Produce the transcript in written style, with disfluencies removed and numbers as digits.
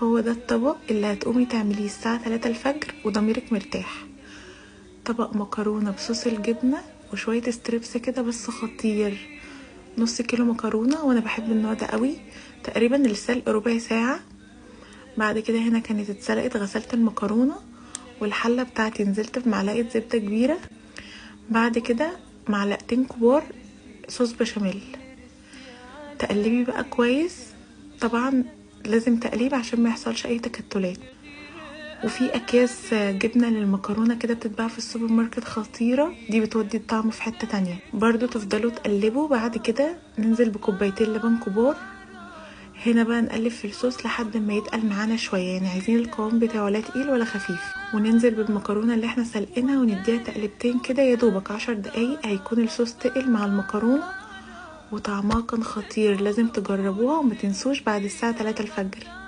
هو ده الطبق اللي هتقومي تعمليه الساعة 3 الفجر وضميرك مرتاح. طبق مكرونة بصوص الجبنة وشوية ستريبس كده بس خطير. نص كيلو مكرونة وانا بحب النوع ده قوي. تقريبا السلق ربع ساعة. بعد كده هنا كانت اتسلقت، غسلت المكرونة والحلة بتاعتي نزلت بمعلقة زبدة كبيرة. بعد كده معلقتين كبار صوص بشاميل. تقلبي بقى كويس، طبعا لازم تقليب عشان ما يحصلش اي تكتلات. وفي اكياس جبنه للمكرونه كده بتتباع في السوبر ماركت خطيره، دي بتودي الطعم في حته تانية. برضو تفضلوا تقلبوا. بعد كده ننزل بكوبايتين لبن كبار. هنا بقى نقلب في الصوص لحد ما يتقل معانا شويه، يعني عايزين القوام بتاعه لا تقيل ولا خفيف. وننزل بالمكرونه اللي احنا سلقينها ونديها تقلبتين كده يا دوبك 10 دقايق، هيكون الصوص تقل مع المكرونه وطعمها كان خطير. لازم تجربوها وما تنسوش بعد الساعه 3 الفجر.